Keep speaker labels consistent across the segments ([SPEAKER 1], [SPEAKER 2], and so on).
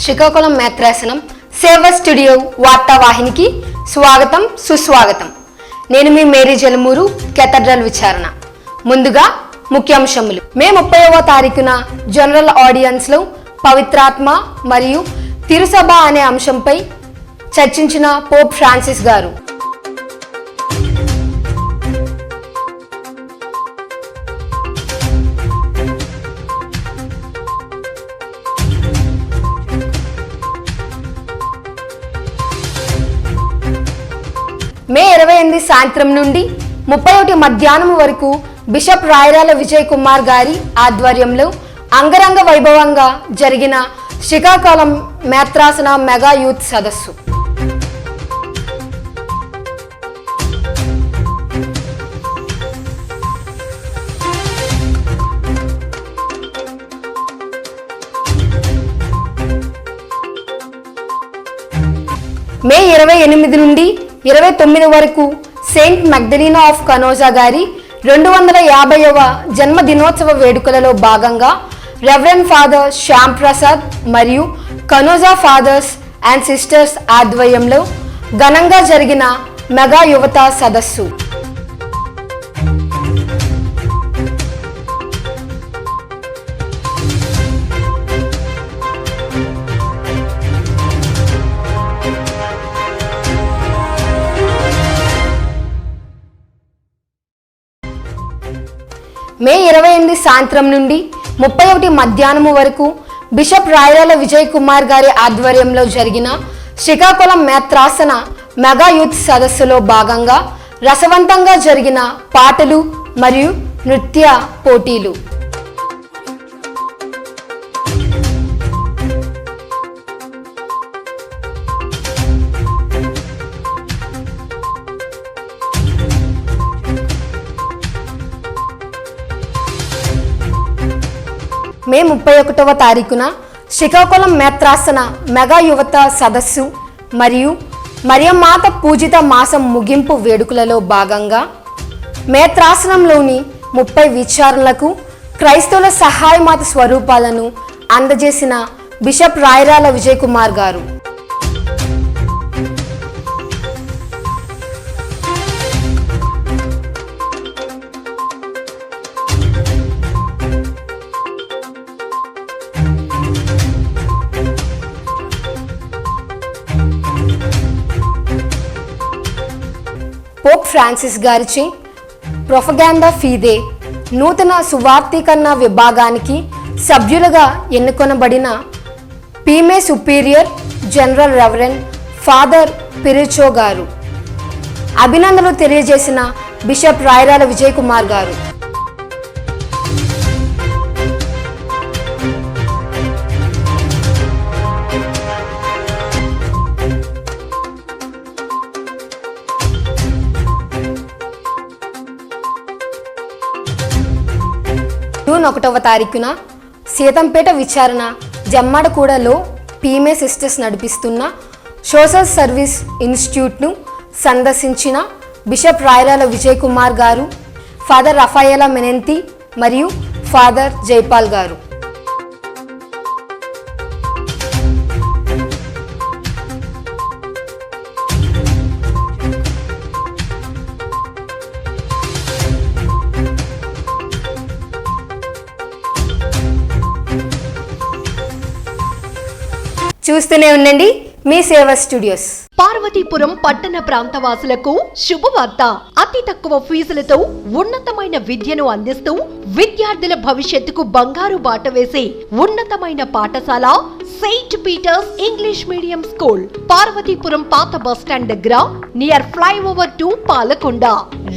[SPEAKER 1] శ్రీకాకుళం మేత్రాసనం సేవ స్టూడియో వార్తావాహినికి స్వాగతం సుస్వాగతం. నేను మీ మేరీ జలమూరు కేథడ్రల్ విచారణ. ముందుగా ముఖ్యాంశములు. మే 30వ తారీఖున జనరల్ ఆడియన్స్ లో పవిత్రాత్మ మరియు తిరుసభ అనే అంశంపై చర్చించిన పోప్ ఫ్రాన్సిస్ గారు. మే 28 సాయంత్రం నుండి 31 మధ్యాహ్నం వరకు బిషప్ రాయరాల విజయ్ కుమార్ గారి ఆధ్వర్యంలో అంగరంగ వైభవంగా జరిగిన శ్రీకాకుళం మేత్రాసన మెగా యూత్ సదస్సు. మే 28 నుండి 29 వరకు సెయింట్ మగ్దలీనా ఆఫ్ కనోజా గారి 250వ జన్మదినోత్సవ వేడుకలలో భాగంగా రెవరెండ్ ఫాదర్ శ్యామ్ ప్రసాద్ మరియు కనోజా ఫాదర్స్ అండ్ సిస్టర్స్ ఆధ్వర్యంలో ఘనంగా జరిగిన మెగా యువత సదస్సు. మే 28 సాయంత్రం నుండి 31 మధ్యాహ్నం వరకు బిషప్ రాయరాల విజయ్ కుమార్ గారి ఆధ్వర్యంలో జరిగిన శ్రీకాకుళం మేత్రాసన మెగా యూత్ సదస్సులో భాగంగా రసవంతంగా జరిగిన పాటలు మరియు నృత్య పోటీలు. మే 31వ తారీఖున శ్రీకాకుళం మేత్రాసన మెగా యువత సదస్సు మరియు మరియమాత పూజిత మాసం ముగింపు వేడుకలలో భాగంగా మేత్రాసనంలోని 30 విచారణలకు క్రైస్తవుల సహాయమాత స్వరూపాలను అందజేసిన బిషప్ రాయరాల విజయ్ కుమార్ గారు. పోప్ ఫ్రాన్సిస్ గారిచే ప్రొపగాండా ఫీదే నూతన సువార్తీకరణ విభాగానికి సభ్యులుగా ఎన్నుకొనబడిన PIME superior general reverend father పిరిచో గారు అభినందనలు తెలియజేసిన బిషప్ రాయరాల విజయ్ కుమార్ గారు. జూన్ 1వ తారీఖున సీతంపేట విచారణ జమ్మడకూడలో పీమే సిస్టర్స్ నడిపిస్తున్న సోషల్ సర్వీస్ ఇన్స్టిట్యూట్ను సందర్శించిన బిషప్ రాయరాల విజయ్ కుమార్ గారు, ఫాదర్ రఫాయేలా మెనెంతి మరియు ఫాదర్ జైపాల్ గారు. చూస్తూనే ఉండండి మీ సేవ స్టూడియోస్.
[SPEAKER 2] పార్వతీపురం పట్టణ ప్రాంతవాసులకు శుభవార్త. అతి తక్కువ ఫీజులతో ఉన్నతమైన విద్యను అందిస్తూ విద్యార్థుల భవిష్యత్తుకు బంగారు బాట వేసే ఉన్నతమైన పాఠశాల Saint Peter's English medium school, Parvathipuram పాత బస్టాండ్ దగ్గర నియర్ ఫ్లైఓవర్ టు పాలకొండ.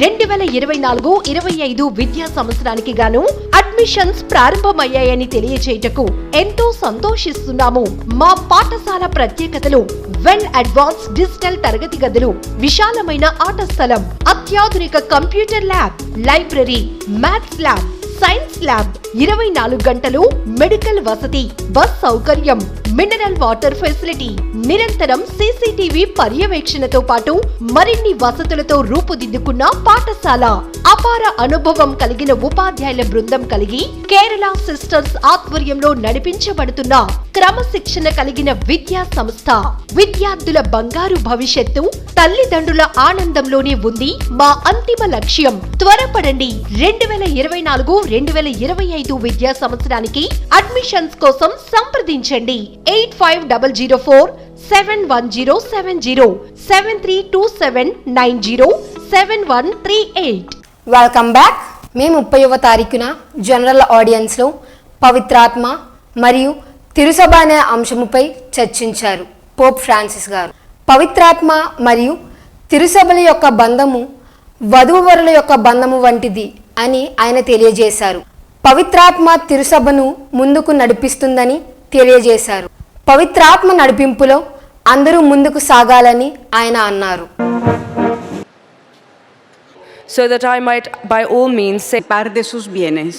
[SPEAKER 2] 2024-25 విద్యా సంవత్సరానికి గాను అడ్మిషన్స్ ప్రారంభమయ్యాయని తెలియజేయటకు ఎంతో సంతోషిస్తున్నాము. మా పాఠశాల ప్రత్యేకతలు: వెల్ అడ్వాన్స్ డిజిటల్ తరగతి గదులు, విశాలమైన ఆట స్థలం, అత్యాధునిక computer lab, library, maths lab, science lab, 24 గంటలు మెడికల్ వసతి, బస్ సౌకర్యం, మినరల్ వాటర్ ఫెసిలిటీ, నిరంతరం సీసీటీవీ పర్యవేక్షణతో పాటు మరిన్ని వసతులతో రూపుదిద్దుకున్న పాఠశాల, అపార అనుభవం కలిగిన ఉపాధ్యాయుల బృందం కలిగి కేరళ సిస్టర్స్ ఆధ్వర్యంలో నడిపించబడుతున్న క్రమశిక్షణ కలిగిన విద్యా సంస్థ. విద్యార్థుల బంగారు భవిష్యత్తు తల్లిదండ్రుల ఆనందంలోనే ఉంది మా అంతిమ లక్ష్యం. త్వరపడండి. 2024-2025 విద్యా సంవత్సరానికి అడ్మిషన్స్ కోసం సంప్రదించండి 8500471070 7327907138.
[SPEAKER 1] Welcome back. మే 30వ తారీఖున జనరల్ ఆడియన్స్లో పవిత్రాత్మ మరియు తిరుసభ అనే అంశముపై చర్చించారు పోప్ ఫ్రాన్సిస్ గారు. పవిత్రాత్మ మరియు తిరుసభల యొక్క బంధము వధూవరుల యొక్క బంధము వంటిది అని ఆయన తెలియజేశారు. పవిత్రాత్మ తిరుసభను ముందుకు నడిపిస్తుందని తెలియజేశారు. పవిత్రాత్మ నడిపింపులో అందరూ ముందుకు సాగాలని ఆయన అన్నారు.
[SPEAKER 3] So that I might by all means say
[SPEAKER 4] par de sus bienes,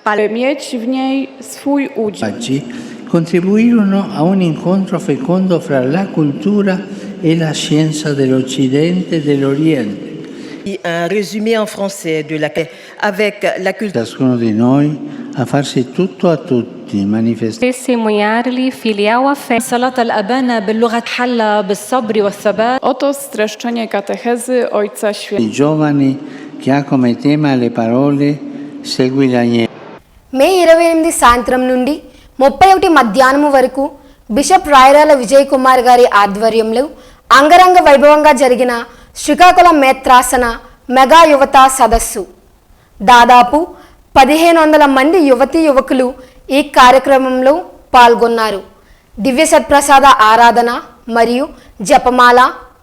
[SPEAKER 4] para
[SPEAKER 5] mieć w niej swój udział.
[SPEAKER 6] Oggi contribuirono a un incontro fecondo fra la cultura e la scienza dell'Occidente e dell'Oriente.
[SPEAKER 7] Un résumé en français de la avec la culture.
[SPEAKER 6] Ciascuno di noi a farsi tutto a tutti, manifestare
[SPEAKER 8] testemunhar-lhe filial a fé.
[SPEAKER 9] صلاة الأبانا باللغة حلة بالصبر والثبات.
[SPEAKER 5] Oto streszczenie katechezy Ojca
[SPEAKER 6] i
[SPEAKER 5] Świętego.
[SPEAKER 6] giovani che ha come tema le parole segui l'agnello.
[SPEAKER 1] మే 28 సాయంత్రం నుండి 31 మధ్యాహ్నం వరకు bishop Rayarala Vijay Kumar గారి ఆధ్వర్యంలో అంగరంగ వైభవంగా జరిగిన Srikakulam మేత్రాసన mega యువత సదస్సు. దాదాపు 1500 మంది యువతీ యువకులు ఈ కార్యక్రమంలో పాల్గొన్నారు. దివ్య సత్ప్రసాద ఆరాధన మరియు జపమాల,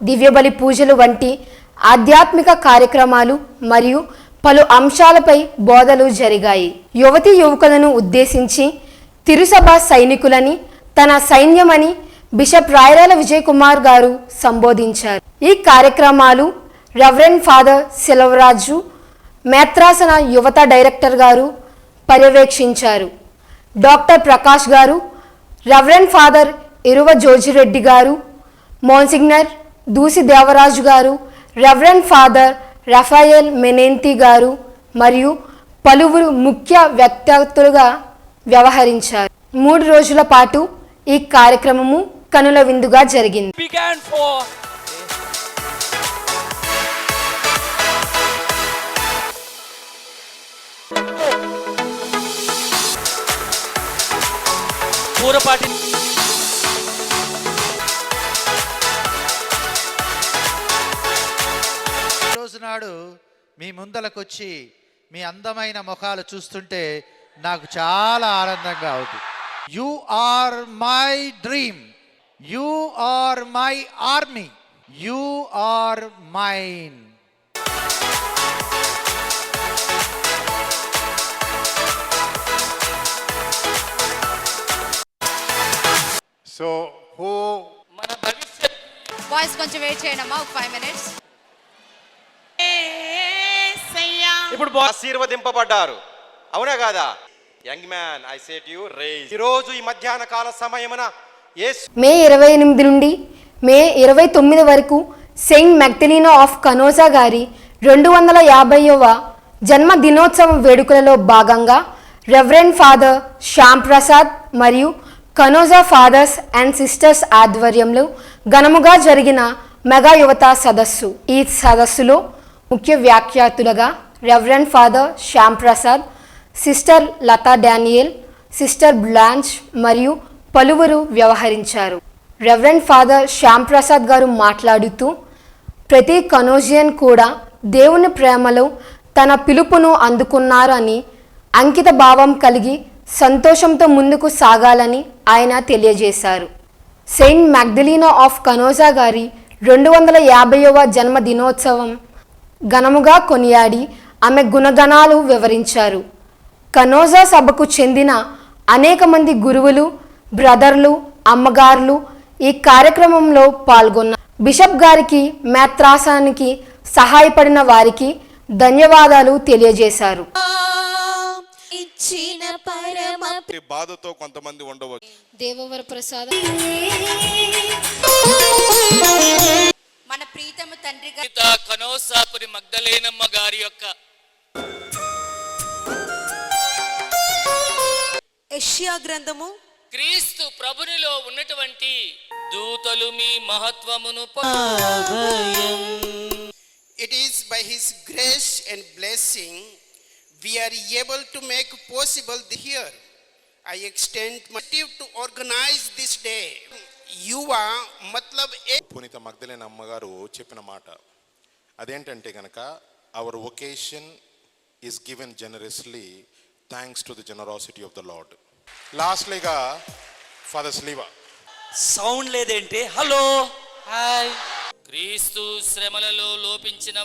[SPEAKER 1] దివ్యబలి పూజలు వంటి ఆధ్యాత్మిక కార్యక్రమాలు మరియు పలు అంశాలపై బోధలు జరిగాయి. యువతీ యువకులను ఉద్దేశించి తిరుసభ సైనికులని తన సైన్యమని బిషప్ రాయరాల విజయ్ కుమార్ గారు సంబోధించారు. ఈ కార్యక్రమాలు రెవరెండ్ ఫాదర్ సెలవరాజు, మేత్రాసన యువత డైరెక్టర్ గారు పర్యవేక్షించారు. డాక్టర్ ప్రకాష్ గారు, రెవరెండ్ ఫాదర్ ఇరువ జోజిరెడ్డి గారు, మోన్సిగ్నర్ దూసి దేవరాజు గారు, రెవరెండ్ ఫాదర్ రఫాయల్ మెనెంతి గారు మరియు పలువురు ముఖ్య వ్యక్తులుగా వ్యవహరించారు. 3 రోజుల పాటు ఈ కార్యక్రమము కనుల విందుగా జరిగింది.
[SPEAKER 10] రోజు నాడు మీ ముందలకొచ్చి మీ అందమైన ముఖాలు చూస్తుంటే నాకు చాలా ఆనందంగా అవుతుంది. You are my dream, you are my army, you are mine.
[SPEAKER 11] So who
[SPEAKER 12] మన భవిష్యత్ బాయ్స్ కొంచెం వెయిట్ చేయండి అమ్మా, ఒక 5 minutes.
[SPEAKER 13] ఇప్పుడు ఆశీర్వదింపబడ్డారు, అవునా కాదా? Young man I say to you rise. ఈ రోజు ఈ మధ్యాహ్న కాల సమయమున
[SPEAKER 1] మే 28 నుండి మే 29 వరకు సెయింట్ మ్యాగ్దలీనా ఆఫ్ కనోజా గారి 250వ జన్మ దినోత్సవం వేడుకలలో భాగంగా రెవరెండ్ ఫాదర్ శ్యామ్ ప్రసాద్ మరియు కనోజా ఫాదర్స్ అండ్ సిస్టర్స్ ఆధ్వర్యంలో ఘనముగా జరిగిన మెగా యువత సదస్సు. ఈ సదస్సులో ముఖ్య వ్యాఖ్యాతులుగా reverend father Shyam Prasad, sister Latha Daniel, sister Blanche మరియు పలువురు వ్యవహరించారు. రెవరెండ్ ఫాదర్ శ్యామ్ ప్రసాద్ గారు మాట్లాడుతూ ప్రతి కనోజియన్ కూడా దేవుని ప్రేమలో తన పిలుపును అందుకున్నారు అని, అంకిత భావం కలిగి సంతోషంతో ముందుకు సాగాలని ఆయన తెలియజేశారు. సెయింట్ మ్యాగ్దలీనా ఆఫ్ కనోజా గారి 250వ జన్మ దినోత్సవం ఘనముగా కొనియాడి ఆమె గుణగణాలు వివరించారు. కనోజా సభకు చెందిన అనేక మంది గురువులు, బ్రదర్లు, అమ్మగారులు ఈ కార్యక్రమంలో పాల్గొన్నారు. బిషప్ గారికి, మేత్రాసానికి సహాయపడిన వారికి ధన్యవాదాలు తెలియజేశారు.
[SPEAKER 11] బాధతో కొంతమంది ఉండవచ్చు.
[SPEAKER 12] దేవవర ప్రసాదం మన ప్రీతమ తండ్రి
[SPEAKER 13] కనోసాపురి మగ్దలేనమ్మ గారి యొక్క
[SPEAKER 12] యెషయా గ్రంథము
[SPEAKER 13] క్రీస్తు ప్రభునిలో ఉన్నటువంటి దూతలు మీ మహత్వమును
[SPEAKER 10] It is by His grace and blessing we are able to make possible here. I extend my motive to organize this day. యువా మతలబ్ పునీత మగ్దలేన అమ్మగారు చెప్పిన మాట అదేంటంటే కనుక our vocation is given generously thanks to the generosity of the Lord. లాస్ట్లీగా father Sleeva
[SPEAKER 13] sound లేదేంటి? Hello hi. క్రీస్తు శ్రమలలో లోపించిన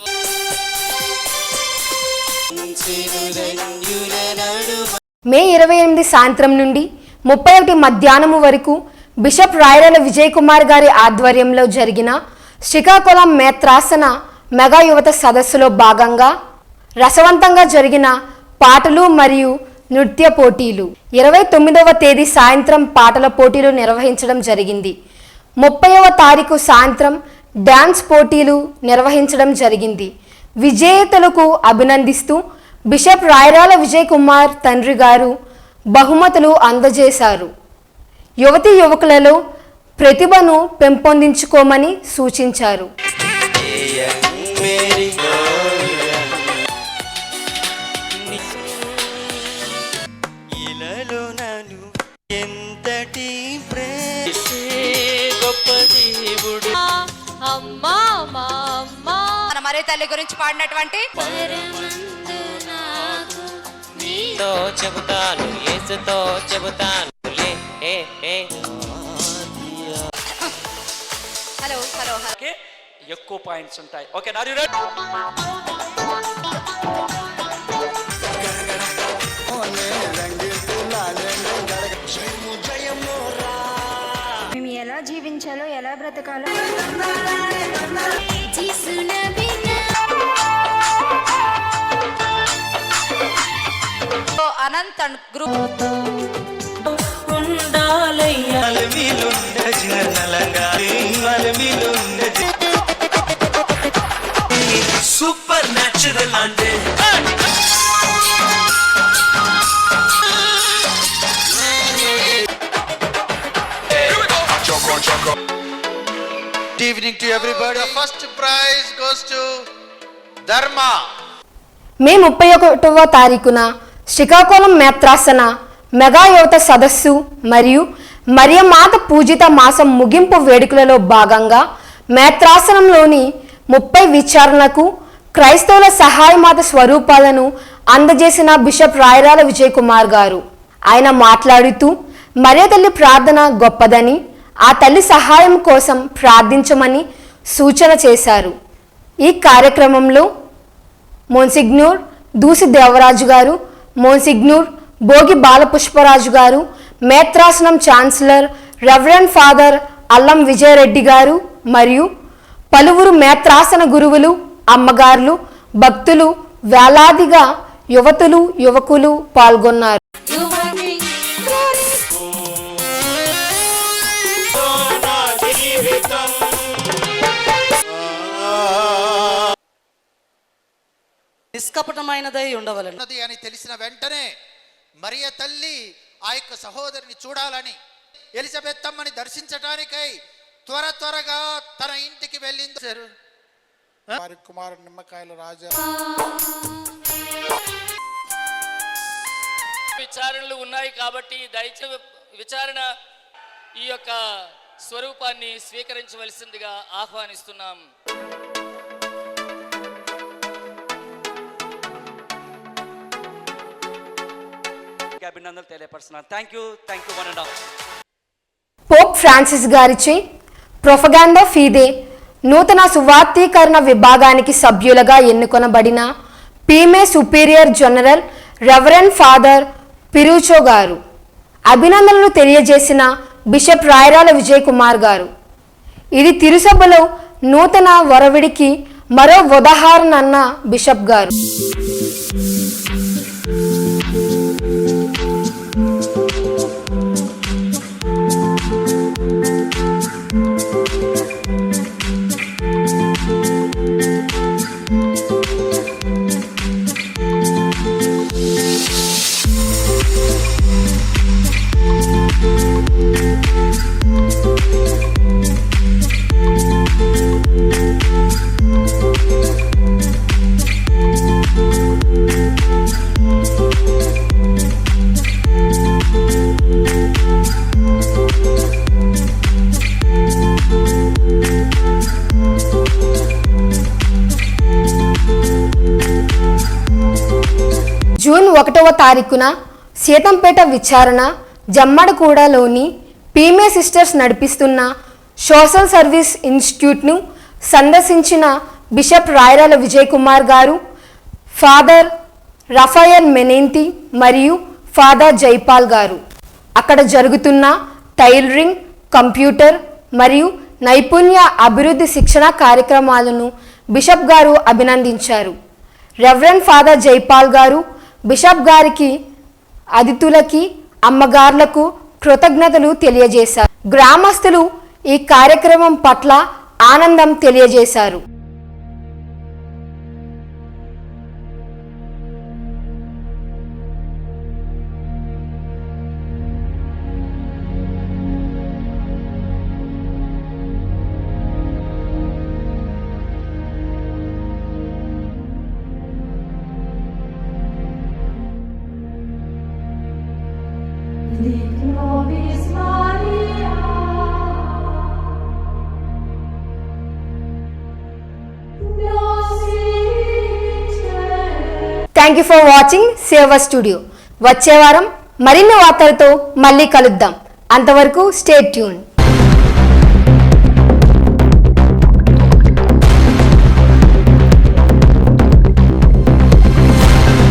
[SPEAKER 1] మే 28 సాయంత్రం నుండి 31 మధ్యాహ్నము వరకు బిషప్ రాయరాల విజయ్ కుమార్ గారి ఆధ్వర్యంలో జరిగిన శ్రీకాకుళం మేత్రాసన మెగా యువత సదస్సులో భాగంగా రసవంతంగా జరిగిన పాటలు మరియు నృత్య పోటీలు. 29వ తేదీ సాయంత్రం పాటల పోటీలు నిర్వహించడం జరిగింది. 30వ తారీఖు సాయంత్రం డ్యాన్స్ పోటీలు నిర్వహించడం జరిగింది. విజేతలకు అభినందిస్తూ బిషప్ రాయరాల విజయ్ కుమార్ తండ్రి గారు బహుమతులు అందజేశారు. యువతీ యువకులలో ప్రతిభను పెంపొందించుకోమని సూచించారు.
[SPEAKER 12] మన మరే తల్లి గురించి పాడినటువంటి
[SPEAKER 13] చెబుతాను యేసుతో చెబుతాను.
[SPEAKER 12] హలో హలో హలో
[SPEAKER 13] ఎక్కువ పాయింట్స్ ఉంటాయి. ఓకే నా రెడీ?
[SPEAKER 1] మేము ఎలా జీవించాలో ఎలా బ్రతకాలో
[SPEAKER 12] అనంత్ గ్రూప్
[SPEAKER 13] సూపర్ న్యాచురల్ అంటే
[SPEAKER 10] Good evening to everybody. The first prize goes to Dharma.
[SPEAKER 1] మే 31వ తారీఖున శ్రీకాకుళం మేత్రాసన మెగా యువత సదస్సు మరియు మరియమాత పూజిత మాసం ముగింపు వేడుకలలో భాగంగా మేత్రాసనంలోని 30 విచారణకు క్రైస్తవుల సహాయమాత స్వరూపాలను అందజేసిన బిషప్ రాయరాల విజయ్ కుమార్ గారు. ఆయన మాట్లాడుతూ మరియ తల్లి ప్రార్థన గొప్పదని, ఆ తల్లి సహాయం కోసం ప్రార్థించమని సూచన చేశారు. ఈ కార్యక్రమంలో మోన్సిగ్నూర్ దూసి దేవరాజు గారు, మోన్సిగ్నూర్ భోగి బాలపుష్పరాజు గారు, మేత్రాసనం ఛాన్సలర్ రెవరెండ్ ఫాదర్ అల్లం విజయరెడ్డి గారు మరియు పలువురు మేత్రాసన గురువులు, అమ్మగారులు, భక్తులు, వేలాదిగా యువతులు యువకులు పాల్గొన్నారు.
[SPEAKER 13] నిష్కపటమైనదై ఉండవలెను
[SPEAKER 10] అని తెలిసిన వెంటనే మరియ తల్లి ఆ యొక్క సహోదరిని చూడాలని ఎలిజబెత్ అమ్మని దర్శించటానికై త్వరగా తన ఇంటికి వెళ్ళింది. వారి కుమారుడు నిమ్మకాయల రాజా
[SPEAKER 13] విచారణలు ఉన్నాయి కాబట్టి దయచేసి విచారణ ఈ యొక్క స్వరూపాన్ని స్వీకరించవలసిందిగా ఆహ్వానిస్తున్నాం. అభినందనలు తెలియపరుస్తున్నాను. Thank you one and all.
[SPEAKER 1] Pope Francis గారిచే ప్రొపగాండా ఫీదే నూతన సువార్తీకరణ విభాగానికి సభ్యులుగా ఎన్నుకొనబడిన PIME superior general reverend father పిరుచో గారు అభినందనలు తెలియజేసిన బిషప్ రాయరాల విజయ్ కుమార్ గారు. ఇది తిరుసభలో నూతన వరవిడికి మరో ఉదాహరణ అన్న బిషప్ గారు. జూన్ 1వ తారీఖున సీతంపేట విచారణ జమ్మడకూడలోని పీమే సిస్టర్స్ నడిపిస్తున్న సోషల్ సర్వీస్ ఇన్స్టిట్యూట్ను సందర్శించిన బిషప్ రాయరాల విజయ్ కుమార్ గారు, ఫాదర్ రఫాయల్ మెనేంతి మరియు ఫాదర్ జైపాల్ గారు అక్కడ జరుగుతున్న టైలరింగ్, కంప్యూటర్ మరియు నైపుణ్య అభివృద్ధి శిక్షణ కార్యక్రమాలను బిషప్ గారు అభినందించారు. రెవరెండ్ ఫాదర్ జైపాల్ గారు బిషప్ గారికి, అతిథులకి, అమ్మగార్లకు కృతజ్ఞతలు తెలియజేశారు. గ్రామస్తులు ఈ కార్యక్రమం పట్ల ఆనందం తెలియజేశారు. థ్యాంక్ యూ ఫర్ వాచింగ్ సేవా స్టూడియో. వచ్చే వారం మరిన్ని వార్తలతో మళ్ళీ కలుద్దాం. అంతవరకు స్టే ట్యూన్.